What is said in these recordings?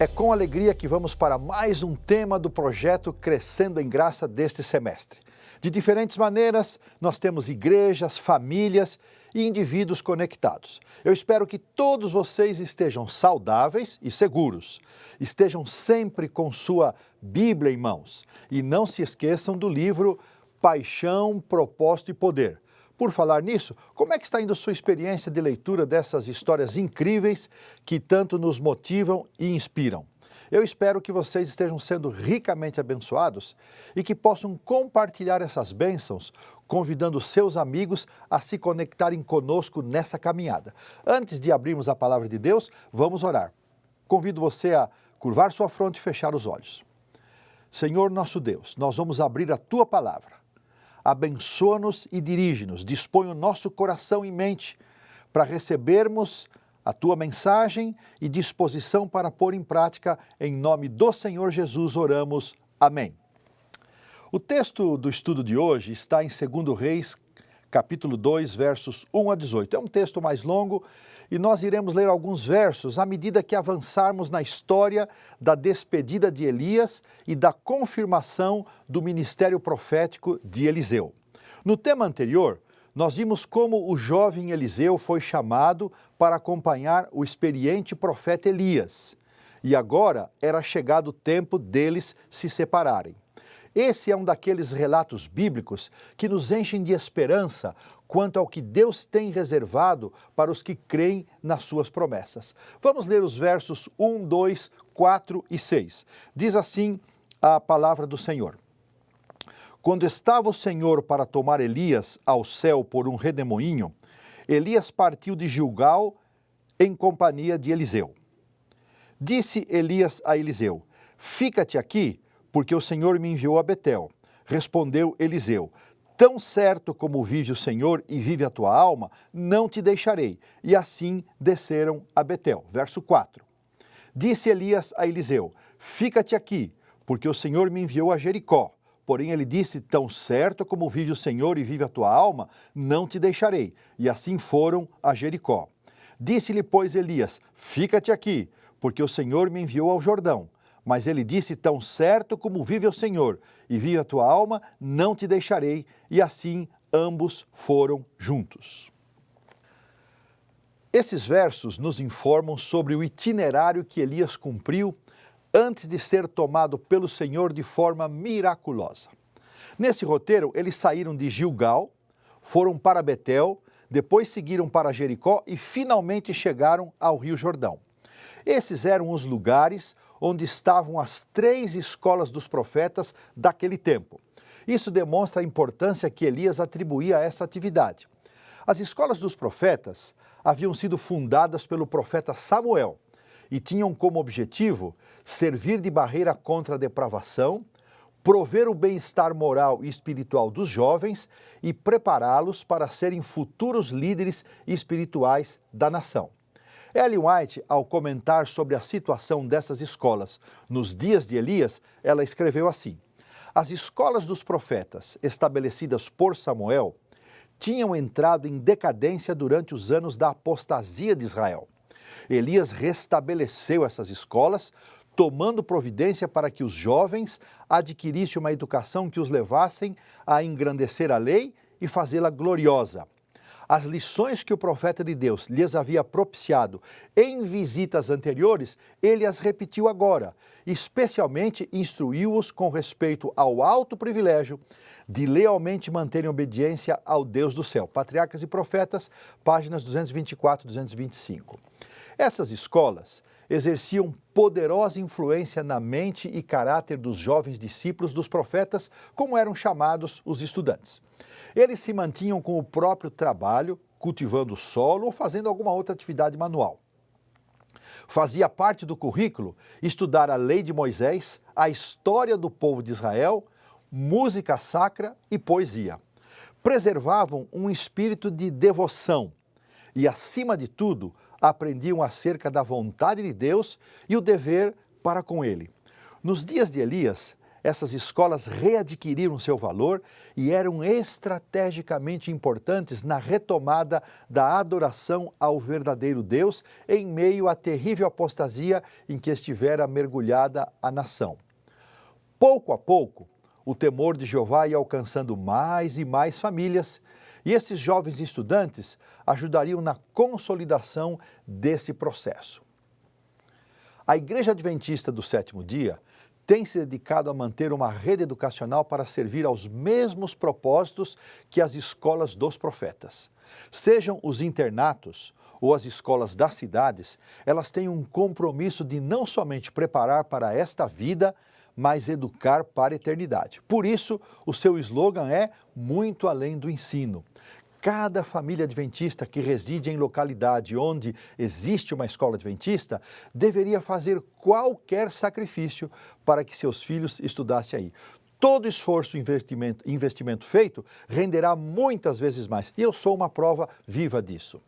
É com alegria que vamos para mais um tema do projeto Crescendo em Graça deste semestre. De diferentes maneiras, nós temos igrejas, famílias e indivíduos conectados. Eu espero que todos vocês estejam saudáveis e seguros. Estejam sempre com sua Bíblia em mãos. E não se esqueçam do livro Paixão, Propósito e Poder. Por falar nisso, como é que está indo a sua experiência de leitura dessas histórias incríveis que tanto nos motivam e inspiram? Eu espero que vocês estejam sendo ricamente abençoados e que possam compartilhar essas bênçãos, convidando seus amigos a se conectarem conosco nessa caminhada. Antes de abrirmos a palavra de Deus, vamos orar. Convido você a curvar sua fronte e fechar os olhos. Senhor nosso Deus, nós vamos abrir a Tua palavra. Abençoa-nos e dirige-nos, dispõe o nosso coração e mente para recebermos a Tua mensagem e disposição para pôr em prática. Em nome do Senhor Jesus oramos. Amém. O texto do estudo de hoje está em 2 Reis, capítulo 2, versos 1 a 18. É um texto mais longo e nós iremos ler alguns versos à medida que avançarmos na história da despedida de Elias e da confirmação do ministério profético de Eliseu. No tema anterior, nós vimos como o jovem Eliseu foi chamado para acompanhar o experiente profeta Elias. E agora era chegado o tempo deles se separarem. Esse é um daqueles relatos bíblicos que nos enchem de esperança quanto ao que Deus tem reservado para os que creem nas suas promessas. Vamos ler os versos 1, 2, 4 e 6. Diz assim a palavra do Senhor. Quando estava o Senhor para tomar Elias ao céu por um redemoinho, Elias partiu de Gilgal em companhia de Eliseu. Disse Elias a Eliseu, fica-te aqui, porque o Senhor me enviou a Betel. Respondeu Eliseu, tão certo como vive o Senhor e vive a tua alma, não te deixarei. E assim desceram a Betel. Verso 4. Disse Elias a Eliseu, fica-te aqui, porque o Senhor me enviou a Jericó. Porém ele disse, tão certo como vive o Senhor e vive a tua alma, não te deixarei. E assim foram a Jericó. Disse-lhe, pois, Elias, fica-te aqui, porque o Senhor me enviou ao Jordão. Mas ele disse, tão certo como vive o Senhor e vive a tua alma, não te deixarei. E assim ambos foram juntos. Esses versos nos informam sobre o itinerário que Elias cumpriu antes de ser tomado pelo Senhor de forma miraculosa. Nesse roteiro, eles saíram de Gilgal, foram para Betel, depois seguiram para Jericó e finalmente chegaram ao Rio Jordão. Esses eram os lugares onde estavam as 3 escolas dos profetas daquele tempo. Isso demonstra a importância que Elias atribuía a essa atividade. As escolas dos profetas haviam sido fundadas pelo profeta Samuel e tinham como objetivo servir de barreira contra a depravação, prover o bem-estar moral e espiritual dos jovens e prepará-los para serem futuros líderes espirituais da nação. Ellen White, ao comentar sobre a situação dessas escolas nos dias de Elias, ela escreveu assim, as escolas dos profetas estabelecidas por Samuel tinham entrado em decadência durante os anos da apostasia de Israel. Elias restabeleceu essas escolas, tomando providência para que os jovens adquirissem uma educação que os levassem a engrandecer a lei e fazê-la gloriosa. As lições que o profeta de Deus lhes havia propiciado em visitas anteriores, ele as repetiu agora, especialmente instruiu-os com respeito ao alto privilégio de lealmente manterem obediência ao Deus do céu. Patriarcas e Profetas, páginas 224 e 225. Essas escolas exerciam poderosa influência na mente e caráter dos jovens discípulos dos profetas, como eram chamados os estudantes. Eles se mantinham com o próprio trabalho, cultivando o solo ou fazendo alguma outra atividade manual. Fazia parte do currículo estudar a lei de Moisés, a história do povo de Israel, música sacra e poesia. Preservavam um espírito de devoção e, acima de tudo, aprendiam acerca da vontade de Deus e o dever para com ele. Nos dias de Elias, essas escolas readquiriram seu valor e eram estrategicamente importantes na retomada da adoração ao verdadeiro Deus em meio à terrível apostasia em que estivera mergulhada a nação. Pouco a pouco, o temor de Jeová ia alcançando mais e mais famílias, e esses jovens estudantes ajudariam na consolidação desse processo. A Igreja Adventista do Sétimo Dia tem se dedicado a manter uma rede educacional para servir aos mesmos propósitos que as escolas dos profetas. Sejam os internatos ou as escolas das cidades, elas têm um compromisso de não somente preparar para esta vida, mas educar para a eternidade. Por isso, o seu slogan é muito além do ensino. Cada família adventista que reside em localidade onde existe uma escola adventista deveria fazer qualquer sacrifício para que seus filhos estudassem aí. Todo esforço e investimento feito renderá muitas vezes mais. E eu sou uma prova viva disso.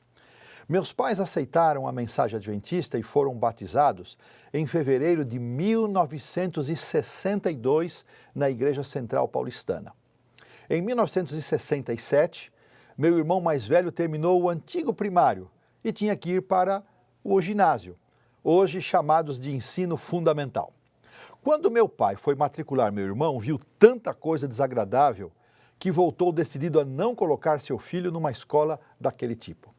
Meus pais aceitaram a mensagem adventista e foram batizados em fevereiro de 1962 na Igreja Central Paulistana. Em 1967, meu irmão mais velho terminou o antigo primário e tinha que ir para o ginásio, hoje chamados de ensino fundamental. Quando meu pai foi matricular meu irmão, viu tanta coisa desagradável que voltou decidido a não colocar seu filho numa escola daquele tipo.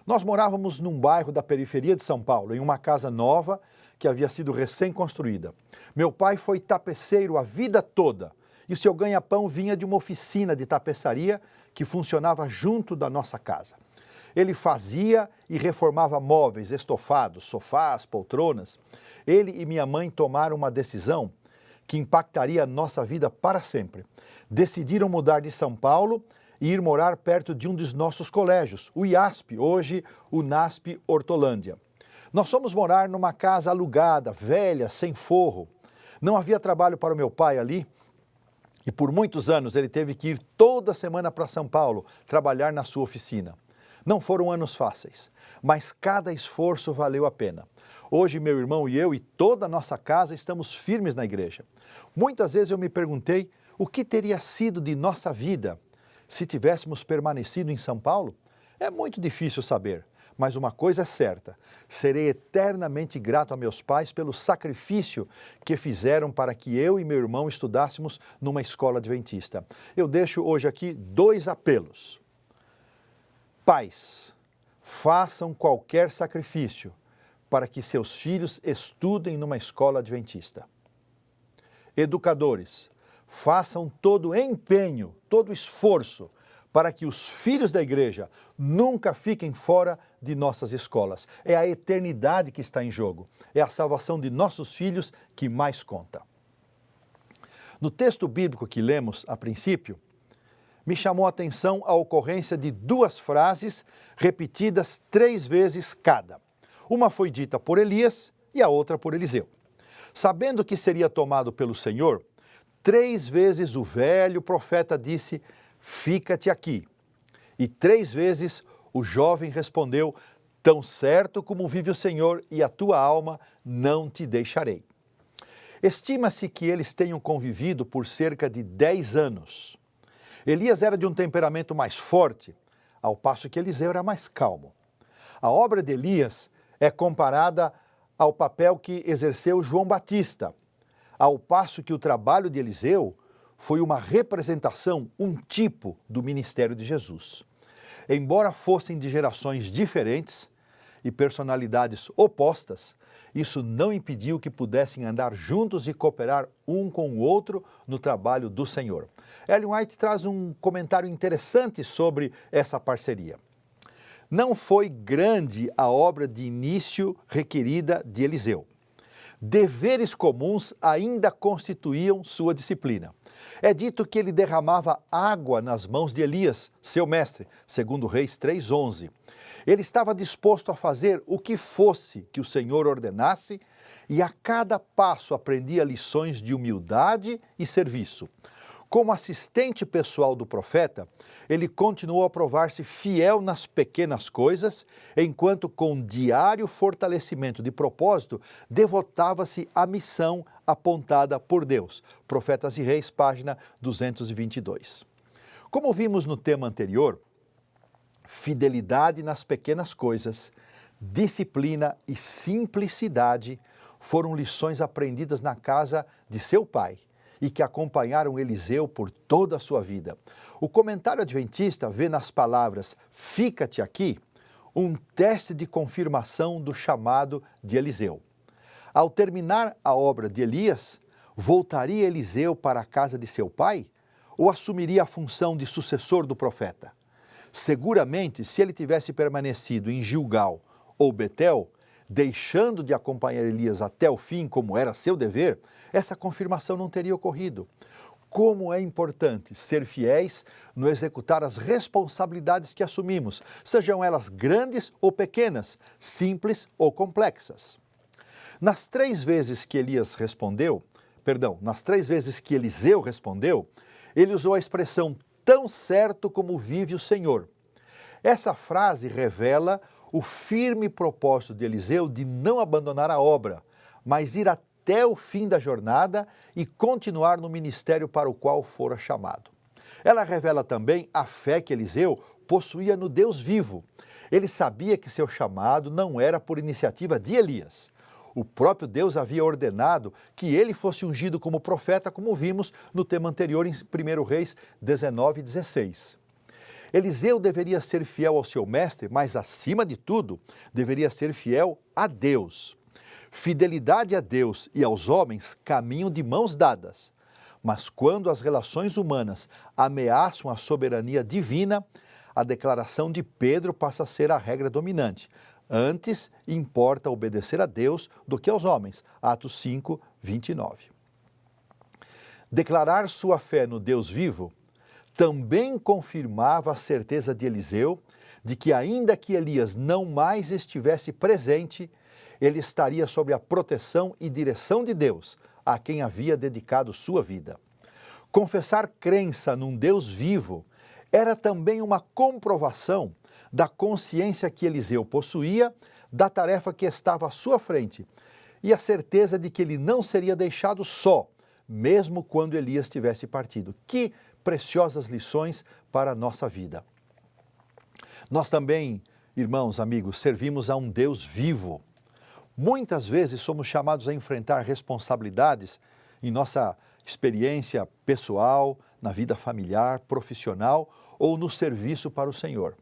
Nós morávamos num bairro da periferia de São Paulo, em uma casa nova que havia sido recém-construída. Meu pai foi tapeceiro a vida toda e seu ganha-pão vinha de uma oficina de tapeçaria que funcionava junto da nossa casa. Ele fazia e reformava móveis, estofados, sofás, poltronas. Ele e minha mãe tomaram uma decisão que impactaria a nossa vida para sempre. Decidiram mudar de São Paulo e ir morar perto de um dos nossos colégios, o IASP, hoje o NASP Hortolândia. Nós fomos morar numa casa alugada, velha, sem forro. Não havia trabalho para o meu pai ali e por muitos anos ele teve que ir toda semana para São Paulo trabalhar na sua oficina. Não foram anos fáceis, mas cada esforço valeu a pena. Hoje meu irmão e eu e toda a nossa casa estamos firmes na igreja. Muitas vezes eu me perguntei o que teria sido de nossa vida se tivéssemos permanecido em São Paulo. É muito difícil saber, mas uma coisa é certa, serei eternamente grato a meus pais pelo sacrifício que fizeram para que eu e meu irmão estudássemos numa escola adventista. Eu deixo hoje aqui 2 apelos. Pais, façam qualquer sacrifício para que seus filhos estudem numa escola adventista. Educadores, façam todo empenho, todo esforço para que os filhos da igreja nunca fiquem fora de nossas escolas. É a eternidade que está em jogo. É a salvação de nossos filhos que mais conta. No texto bíblico que lemos a princípio, me chamou a atenção a ocorrência de 2 frases repetidas 3 vezes cada. Uma foi dita por Elias e a outra por Eliseu. Sabendo que seria tomado pelo Senhor, 3 vezes o velho profeta disse: fica-te aqui. E 3 vezes o jovem respondeu: tão certo como vive o Senhor e a tua alma, não te deixarei. Estima-se que eles tenham convivido por cerca de 10 anos. Elias era de um temperamento mais forte, ao passo que Eliseu era mais calmo. A obra de Elias é comparada ao papel que exerceu João Batista, ao passo que o trabalho de Eliseu foi uma representação, um tipo do ministério de Jesus. Embora fossem de gerações diferentes e personalidades opostas, isso não impediu que pudessem andar juntos e cooperar um com o outro no trabalho do Senhor. Ellen White traz um comentário interessante sobre essa parceria. Não foi grande a obra de início requerida de Eliseu. Deveres comuns ainda constituíam sua disciplina. É dito que ele derramava água nas mãos de Elias, seu mestre, segundo Reis 3:11. Ele estava disposto a fazer o que fosse que o Senhor ordenasse e a cada passo aprendia lições de humildade e serviço. Como assistente pessoal do profeta, ele continuou a provar-se fiel nas pequenas coisas, enquanto com diário fortalecimento de propósito, devotava-se à missão apontada por Deus. Profetas e Reis, página 222. Como vimos no tema anterior, fidelidade nas pequenas coisas, disciplina e simplicidade foram lições aprendidas na casa de seu pai e que acompanharam Eliseu por toda a sua vida. O comentário adventista vê nas palavras "fica-te aqui" um teste de confirmação do chamado de Eliseu. Ao terminar a obra de Elias, voltaria Eliseu para a casa de seu pai ou assumiria a função de sucessor do profeta? Seguramente, se ele tivesse permanecido em Gilgal ou Betel, deixando de acompanhar Elias até o fim, como era seu dever, essa confirmação não teria ocorrido. Como é importante ser fiéis no executar as responsabilidades que assumimos, sejam elas grandes ou pequenas, simples ou complexas. Nas 3 vezes que Eliseu respondeu, ele usou a expressão "tão certo como vive o Senhor". Essa frase revela o firme propósito de Eliseu de não abandonar a obra, mas ir até o fim da jornada e continuar no ministério para o qual fora chamado. Ela revela também a fé que Eliseu possuía no Deus vivo. Ele sabia que seu chamado não era por iniciativa de Elias. O próprio Deus havia ordenado que ele fosse ungido como profeta, como vimos no tema anterior em 1 Reis 19:16. Eliseu deveria ser fiel ao seu mestre, mas acima de tudo, deveria ser fiel a Deus. Fidelidade a Deus e aos homens caminham de mãos dadas. Mas quando as relações humanas ameaçam a soberania divina, a declaração de Pedro passa a ser a regra dominante. Antes importa obedecer a Deus do que aos homens. Atos 5, 29. Declarar sua fé no Deus vivo também confirmava a certeza de Eliseu de que, ainda que Elias não mais estivesse presente, ele estaria sob a proteção e direção de Deus, a quem havia dedicado sua vida. Confessar crença num Deus vivo era também uma comprovação da consciência que Eliseu possuía da tarefa que estava à sua frente e a certeza de que ele não seria deixado só, mesmo quando Elias tivesse partido. Que preciosas lições para a nossa vida. Nós também, irmãos, amigos, servimos a um Deus vivo. Muitas vezes somos chamados a enfrentar responsabilidades em nossa experiência pessoal, na vida familiar, profissional ou no serviço para o Senhor.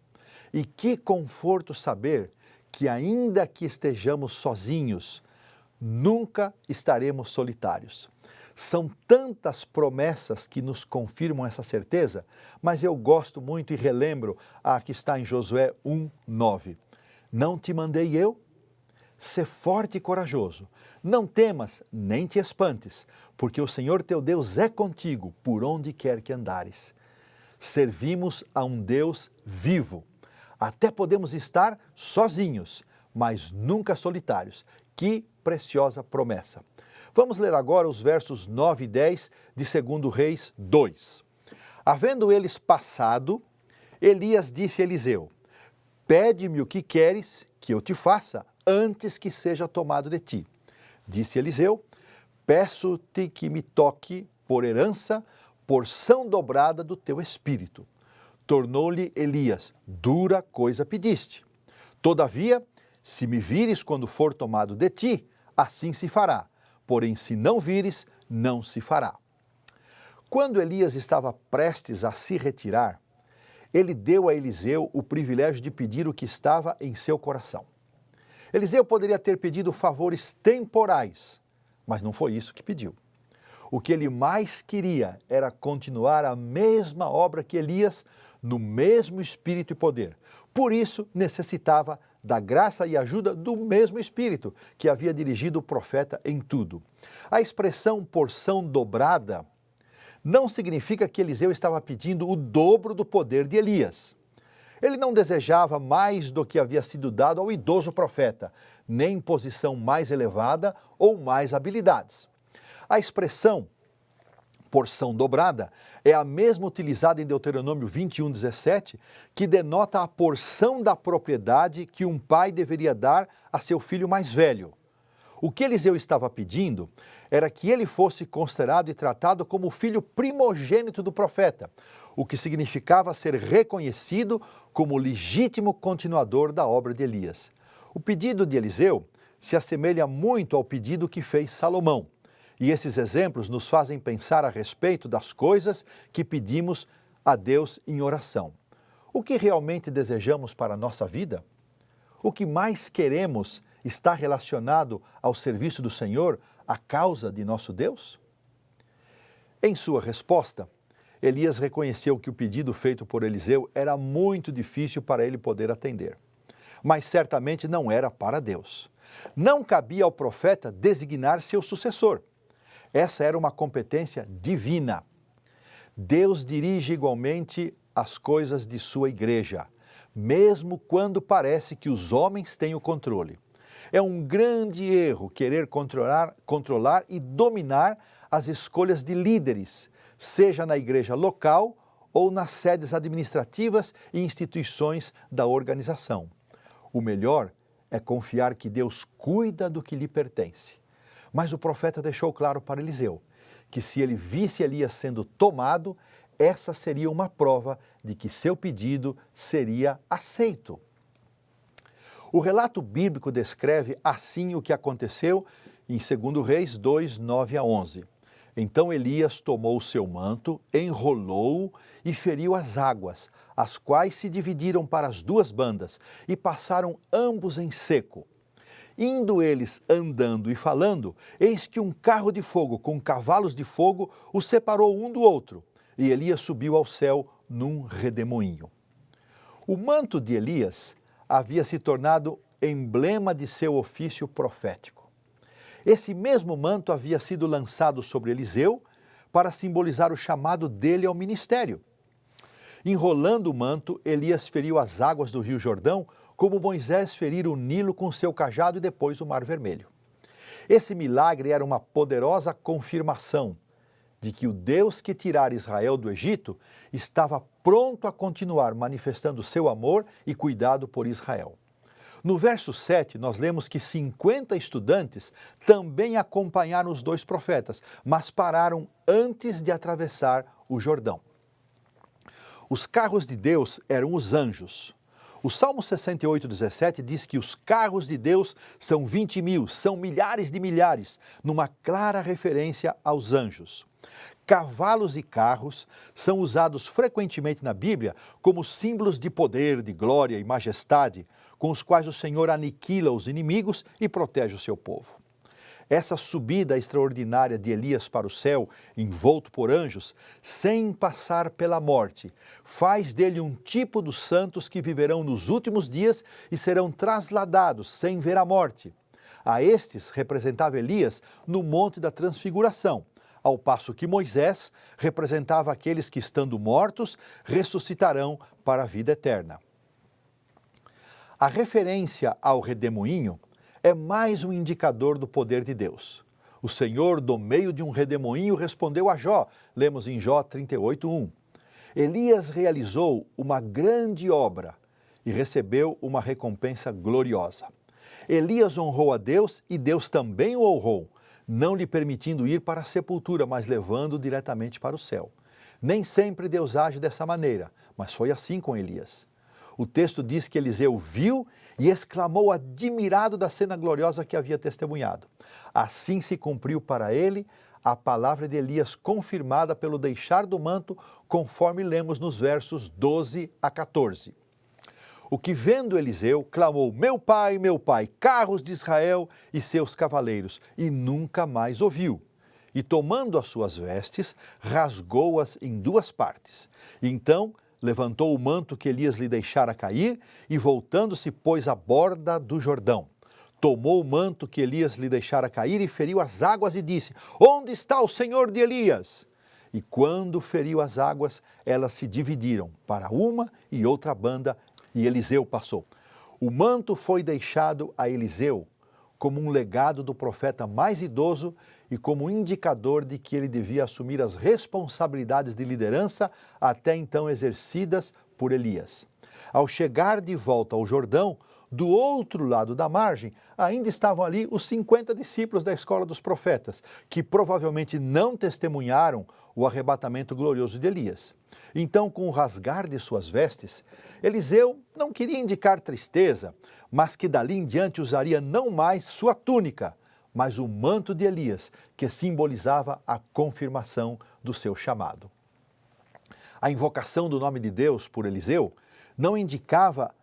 E que conforto saber que, ainda que estejamos sozinhos, nunca estaremos solitários. São tantas promessas que nos confirmam essa certeza, mas eu gosto muito e relembro a que está em Josué 1:9. Não te mandei eu? Sê forte e corajoso. Não temas, nem te espantes, porque o Senhor teu Deus é contigo por onde quer que andares. Servimos a um Deus vivo. Até podemos estar sozinhos, mas nunca solitários. Que preciosa promessa! Vamos ler agora os versos 9 e 10 de 2 Reis 2. Havendo eles passado, Elias disse a Eliseu: pede-me o que queres que eu te faça antes que seja tomado de ti. Disse Eliseu: peço-te que me toque por herança, porção dobrada do teu espírito. Tornou-lhe Elias: dura coisa pediste. Todavia, se me vires quando for tomado de ti, assim se fará. Porém, se não vires, não se fará. Quando Elias estava prestes a se retirar, ele deu a Eliseu o privilégio de pedir o que estava em seu coração. Eliseu poderia ter pedido favores temporais, mas não foi isso que pediu. O que ele mais queria era continuar a mesma obra que Elias, no mesmo espírito e poder. Por isso, necessitava da graça e ajuda do mesmo Espírito que havia dirigido o profeta em tudo. A expressão porção dobrada não significa que Eliseu estava pedindo o dobro do poder de Elias. Ele não desejava mais do que havia sido dado ao idoso profeta, nem posição mais elevada ou mais habilidades. A expressão porção dobrada é a mesma utilizada em Deuteronômio 21:17, que denota a porção da propriedade que um pai deveria dar a seu filho mais velho. O que Eliseu estava pedindo era que ele fosse considerado e tratado como o filho primogênito do profeta, o que significava ser reconhecido como legítimo continuador da obra de Elias. O pedido de Eliseu se assemelha muito ao pedido que fez Salomão, e esses exemplos nos fazem pensar a respeito das coisas que pedimos a Deus em oração. O que realmente desejamos para a nossa vida? O que mais queremos está relacionado ao serviço do Senhor, à causa de nosso Deus? Em sua resposta, Elias reconheceu que o pedido feito por Eliseu era muito difícil para ele poder atender. Mas certamente não era para Deus. Não cabia ao profeta designar seu sucessor. Essa era uma competência divina. Deus dirige igualmente as coisas de sua igreja, mesmo quando parece que os homens têm o controle. É um grande erro querer controlar e dominar as escolhas de líderes, seja na igreja local ou nas sedes administrativas e instituições da organização. O melhor é confiar que Deus cuida do que lhe pertence. Mas o profeta deixou claro para Eliseu que se ele visse Elias sendo tomado, essa seria uma prova de que seu pedido seria aceito. O relato bíblico descreve assim o que aconteceu em 2 Reis 2, 9 a 11. Então Elias tomou o seu manto, enrolou-o e feriu as águas, as quais se dividiram para as duas bandas e passaram ambos em seco. Indo eles andando e falando, eis que um carro de fogo com cavalos de fogo os separou um do outro, e Elias subiu ao céu num redemoinho. O manto de Elias havia se tornado emblema de seu ofício profético. Esse mesmo manto havia sido lançado sobre Eliseu para simbolizar o chamado dele ao ministério. Enrolando o manto, Elias feriu as águas do rio Jordão, como Moisés ferira o Nilo com seu cajado e depois o Mar Vermelho. Esse milagre era uma poderosa confirmação de que o Deus que tirara Israel do Egito estava pronto a continuar manifestando seu amor e cuidado por Israel. No verso 7, nós lemos que 50 estudantes também acompanharam os dois profetas, mas pararam antes de atravessar o Jordão. Os carros de Deus eram os anjos. O Salmo 68, 17 diz que os carros de Deus são 20 mil, são milhares de milhares, numa clara referência aos anjos. Cavalos e carros são usados frequentemente na Bíblia como símbolos de poder, de glória e majestade, com os quais o Senhor aniquila os inimigos e protege o seu povo. Essa subida extraordinária de Elias para o céu, envolto por anjos, sem passar pela morte, faz dele um tipo dos santos que viverão nos últimos dias e serão trasladados sem ver a morte. A estes representava Elias no Monte da Transfiguração, ao passo que Moisés representava aqueles que, estando mortos, ressuscitarão para a vida eterna. A referência ao redemoinho é mais um indicador do poder de Deus. O Senhor, do meio de um redemoinho, respondeu a Jó, lemos em Jó 38:1. Elias realizou uma grande obra e recebeu uma recompensa gloriosa. Elias honrou a Deus e Deus também o honrou, não lhe permitindo ir para a sepultura, mas levando-o diretamente para o céu. Nem sempre Deus age dessa maneira, mas foi assim com Elias. O texto diz que Eliseu viu e exclamou admirado da cena gloriosa que havia testemunhado. Assim se cumpriu para ele a palavra de Elias confirmada pelo deixar do manto, conforme lemos nos versos 12 a 14. O que vendo Eliseu, clamou, meu pai, carros de Israel e seus cavaleiros, e nunca mais ouviu. E tomando as suas vestes, rasgou-as em duas partes. E então levantou o manto que Elias lhe deixara cair e, voltando-se, pôs à borda do Jordão. Tomou o manto que Elias lhe deixara cair e feriu as águas e disse, onde está o Senhor de Elias? E quando feriu as águas, elas se dividiram para uma e outra banda, e Eliseu passou. O manto foi deixado a Eliseu como um legado do profeta mais idoso e como um indicador de que ele devia assumir as responsabilidades de liderança até então exercidas por Elias. Ao chegar de volta ao Jordão, Do outro lado da margem, ainda estavam ali os 50 discípulos da escola dos profetas, que provavelmente não testemunharam o arrebatamento glorioso de Elias. Então, com o rasgar de suas vestes, Eliseu não queria indicar tristeza, mas que dali em diante usaria não mais sua túnica, mas o manto de Elias, que simbolizava a confirmação do seu chamado. A invocação do nome de Deus por Eliseu não indicava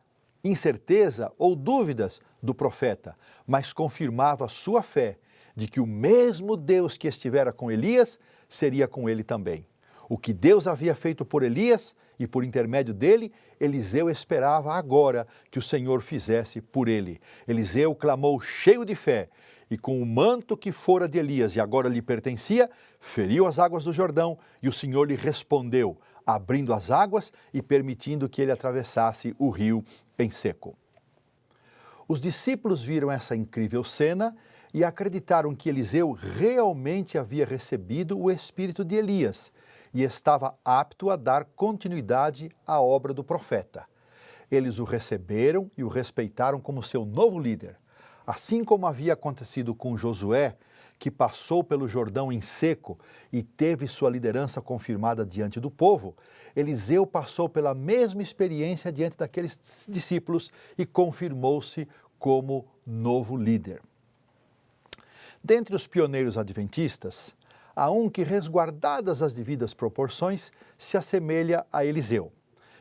incerteza ou dúvidas do profeta, mas confirmava sua fé de que o mesmo Deus que estivera com Elias seria com ele também. O que Deus havia feito por Elias e por intermédio dele, Eliseu esperava agora que o Senhor fizesse por ele. Eliseu clamou cheio de fé e com o manto que fora de Elias e agora lhe pertencia, feriu as águas do Jordão e o Senhor lhe respondeu, abrindo as águas e permitindo que ele atravessasse o rio em seco. Os discípulos viram essa incrível cena e acreditaram que Eliseu realmente havia recebido o espírito de Elias e estava apto a dar continuidade à obra do profeta. Eles o receberam e o respeitaram como seu novo líder. Assim como havia acontecido com Josué, que passou pelo Jordão em seco e teve sua liderança confirmada diante do povo, Eliseu passou pela mesma experiência diante daqueles discípulos e confirmou-se como novo líder. Dentre os pioneiros adventistas, há um que, resguardadas as devidas proporções, se assemelha a Eliseu,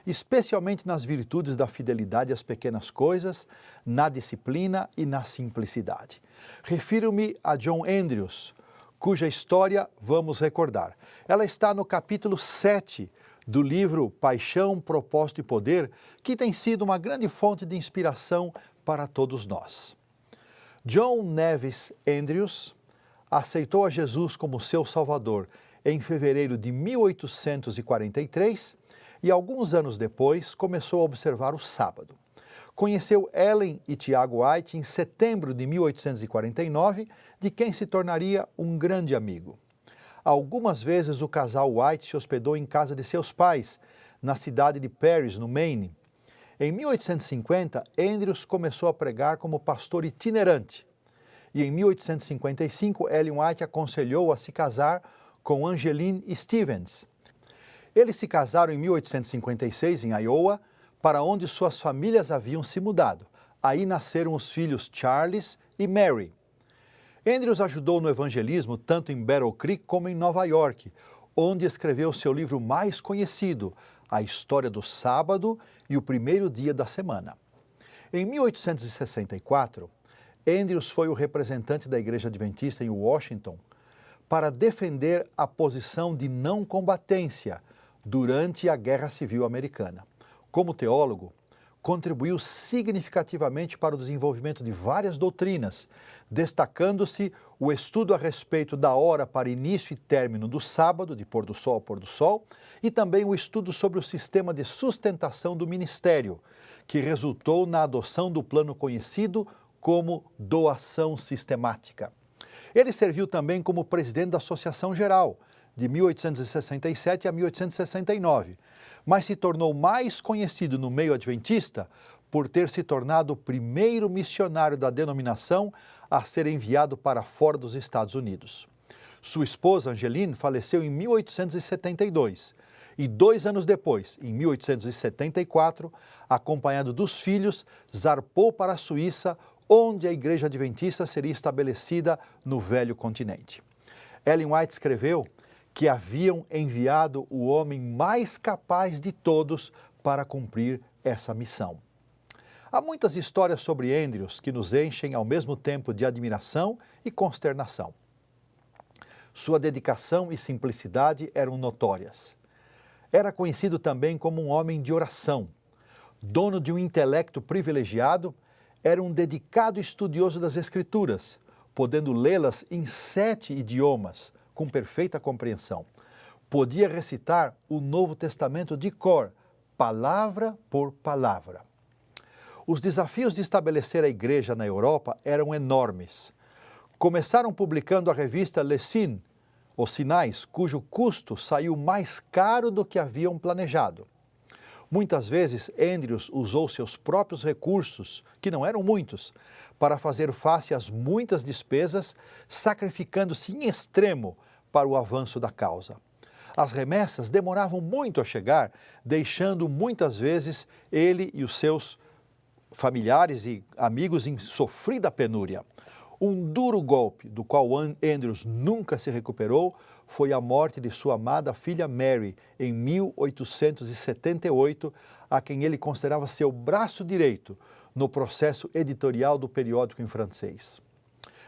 especialmente nas virtudes da fidelidade às pequenas coisas, na disciplina e na simplicidade. Refiro-me a John Andrews, cuja história vamos recordar. Ela está no capítulo 7 do livro Paixão, Propósito e Poder, que tem sido uma grande fonte de inspiração para todos nós. John Nevis Andrews aceitou a Jesus como seu Salvador em fevereiro de 1843 e alguns anos depois começou a observar o sábado. Conheceu Ellen e Tiago White em setembro de 1849, de quem se tornaria um grande amigo. Algumas vezes o casal White se hospedou em casa de seus pais, na cidade de Paris, no Maine. Em 1850, Andrews começou a pregar como pastor itinerante. E em 1855, Ellen White aconselhou a se casar com Angeline Stevens. Eles se casaram em 1856 em Iowa, para onde suas famílias haviam se mudado. Aí nasceram os filhos Charles e Mary. Andrews ajudou no evangelismo tanto em Battle Creek como em Nova York, onde escreveu seu livro mais conhecido, A História do Sábado e o Primeiro Dia da Semana. Em 1864, Andrews foi o representante da Igreja Adventista em Washington para defender a posição de não combatência durante a Guerra Civil Americana. Como teólogo, contribuiu significativamente para o desenvolvimento de várias doutrinas, destacando-se o estudo a respeito da hora para início e término do sábado, de pôr do sol a pôr do sol, e também o estudo sobre o sistema de sustentação do ministério, que resultou na adoção do plano conhecido como doação sistemática. Ele serviu também como presidente da Associação Geral, de 1867 a 1869, mas se tornou mais conhecido no meio adventista por ter se tornado o primeiro missionário da denominação a ser enviado para fora dos Estados Unidos. Sua esposa, Angeline, faleceu em 1872 e 2 anos depois, em 1874, acompanhado dos filhos, zarpou para a Suíça, onde a Igreja Adventista seria estabelecida no Velho Continente. Ellen White escreveu que haviam enviado o homem mais capaz de todos para cumprir essa missão. Há muitas histórias sobre Andrews que nos enchem ao mesmo tempo de admiração e consternação. Sua dedicação e simplicidade eram notórias. Era conhecido também como um homem de oração. Dono de um intelecto privilegiado, era um dedicado estudioso das Escrituras, podendo lê-las em 7 idiomas, com perfeita compreensão. Podia recitar o Novo Testamento de cor, palavra por palavra. Os desafios de estabelecer a igreja na Europa eram enormes. Começaram publicando a revista Les Signes, Os Sinais, cujo custo saiu mais caro do que haviam planejado. Muitas vezes, Andrews usou seus próprios recursos, que não eram muitos, para fazer face às muitas despesas, sacrificando-se em extremo para o avanço da causa. As remessas demoravam muito a chegar, deixando muitas vezes ele e os seus familiares e amigos em sofrida penúria. Um duro golpe, do qual Andrews nunca se recuperou, foi a morte de sua amada filha Mary, em 1878, a quem ele considerava seu braço direito no processo editorial do periódico em francês.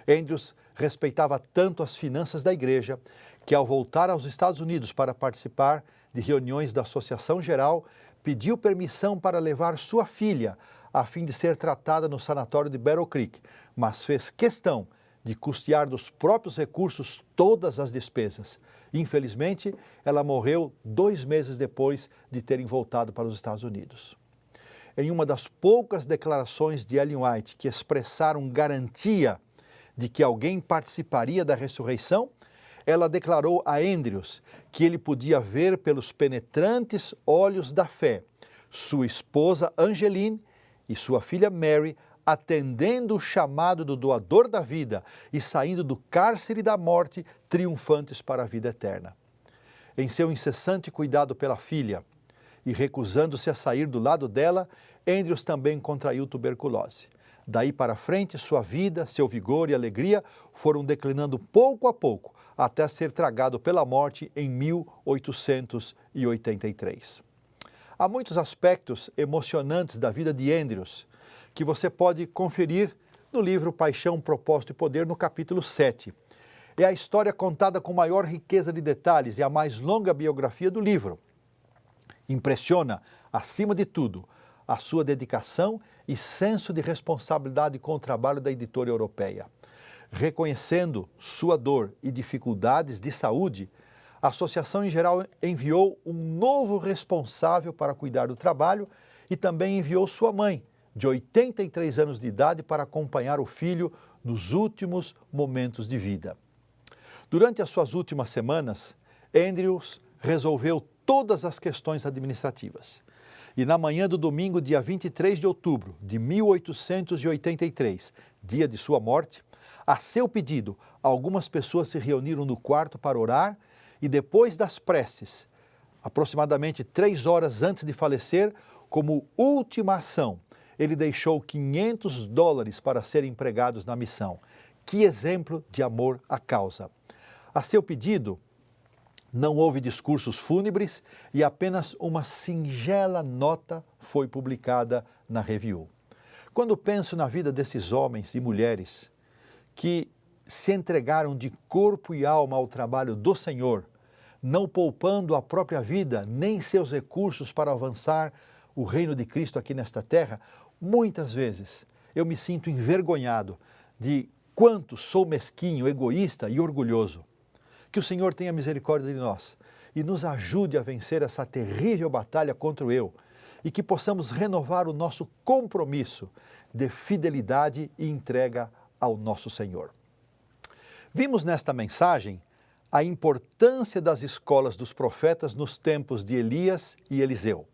Andrews respeitava tanto as finanças da igreja que, ao voltar aos Estados Unidos para participar de reuniões da Associação Geral, pediu permissão para levar sua filha a fim de ser tratada no sanatório de Battle Creek, mas fez questão de custear dos próprios recursos todas as despesas. Infelizmente, ela morreu 2 meses depois de terem voltado para os Estados Unidos. Em uma das poucas declarações de Ellen White que expressaram garantia de que alguém participaria da ressurreição, ela declarou a Andrews que ele podia ver pelos penetrantes olhos da fé sua esposa Angeline e sua filha Mary atendendo o chamado do doador da vida e saindo do cárcere da morte triunfantes para a vida eterna. Em seu incessante cuidado pela filha e recusando-se a sair do lado dela, Andrews também contraiu tuberculose. Daí para frente, sua vida, seu vigor e alegria foram declinando pouco a pouco, até ser tragado pela morte em 1883. Há muitos aspectos emocionantes da vida de Andrews que você pode conferir no livro Paixão, Propósito e Poder, no capítulo 7. É a história contada com maior riqueza de detalhes e a mais longa biografia do livro. Impressiona, acima de tudo, a sua dedicação e senso de responsabilidade com o trabalho da editora europeia. Reconhecendo sua dor e dificuldades de saúde, a Associação em Geral enviou um novo responsável para cuidar do trabalho e também enviou sua mãe, de 83 anos de idade, para acompanhar o filho nos últimos momentos de vida. Durante as suas últimas semanas, Andrews resolveu todas as questões administrativas. E na manhã do domingo, dia 23 de outubro de 1883, dia de sua morte, a seu pedido, algumas pessoas se reuniram no quarto para orar e depois das preces, aproximadamente 3 horas antes de falecer, como última ação, ele deixou $500 para serem empregados na missão. Que exemplo de amor à causa! A seu pedido, não houve discursos fúnebres e apenas uma singela nota foi publicada na Review. Quando penso na vida desses homens e mulheres que se entregaram de corpo e alma ao trabalho do Senhor, não poupando a própria vida nem seus recursos para avançar o reino de Cristo aqui nesta terra, muitas vezes eu me sinto envergonhado de quanto sou mesquinho, egoísta e orgulhoso. Que o Senhor tenha misericórdia de nós e nos ajude a vencer essa terrível batalha contra o eu e que possamos renovar o nosso compromisso de fidelidade e entrega ao nosso Senhor. Vimos nesta mensagem a importância das escolas dos profetas nos tempos de Elias e Eliseu.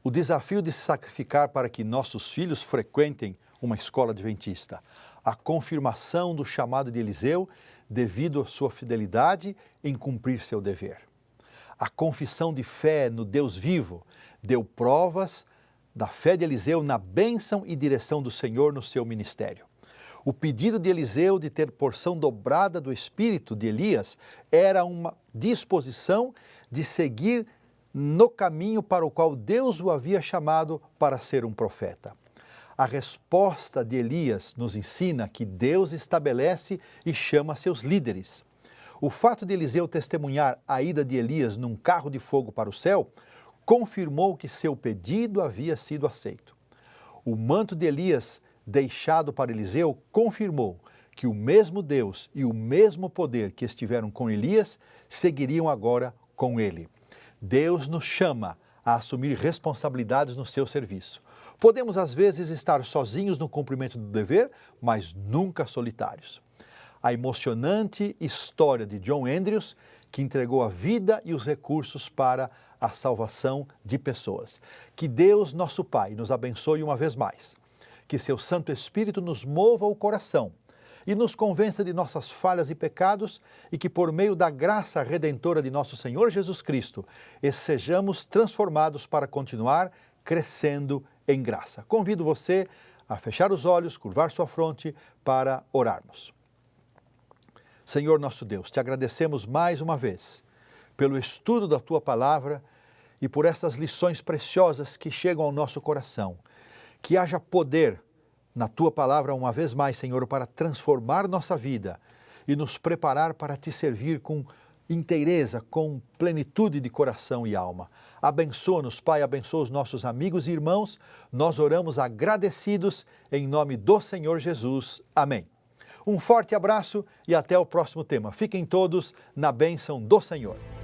O desafio de se sacrificar para que nossos filhos frequentem uma escola adventista. A confirmação do chamado de Eliseu devido à sua fidelidade em cumprir seu dever. A confissão de fé no Deus vivo deu provas da fé de Eliseu na bênção e direção do Senhor no seu ministério. O pedido de Eliseu de ter porção dobrada do espírito de Elias era uma disposição de seguir no caminho para o qual Deus o havia chamado para ser um profeta. A resposta de Elias nos ensina que Deus estabelece e chama seus líderes. O fato de Eliseu testemunhar a ida de Elias num carro de fogo para o céu confirmou que seu pedido havia sido aceito. O manto de Elias deixado para Eliseu confirmou que o mesmo Deus e o mesmo poder que estiveram com Elias seguiriam agora com ele. Deus nos chama a assumir responsabilidades no seu serviço. Podemos às vezes estar sozinhos no cumprimento do dever, mas nunca solitários. A emocionante história de John Andrews, que entregou a vida e os recursos para a salvação de pessoas. Que Deus, nosso Pai, nos abençoe uma vez mais. Que seu Santo Espírito nos mova o coração e nos convença de nossas falhas e pecados e que por meio da graça redentora de nosso Senhor Jesus Cristo, sejamos transformados para continuar crescendo em graça. Convido você a fechar os olhos, curvar sua fronte para orarmos. Senhor nosso Deus, te agradecemos mais uma vez pelo estudo da Tua Palavra e por estas lições preciosas que chegam ao nosso coração. Que haja poder na Tua Palavra uma vez mais, Senhor, para transformar nossa vida e nos preparar para Te servir com inteireza, com plenitude de coração e alma. Abençoa-nos, Pai, abençoa os nossos amigos e irmãos. Nós oramos agradecidos em nome do Senhor Jesus. Amém. Um forte abraço e até o próximo tema. Fiquem todos na bênção do Senhor.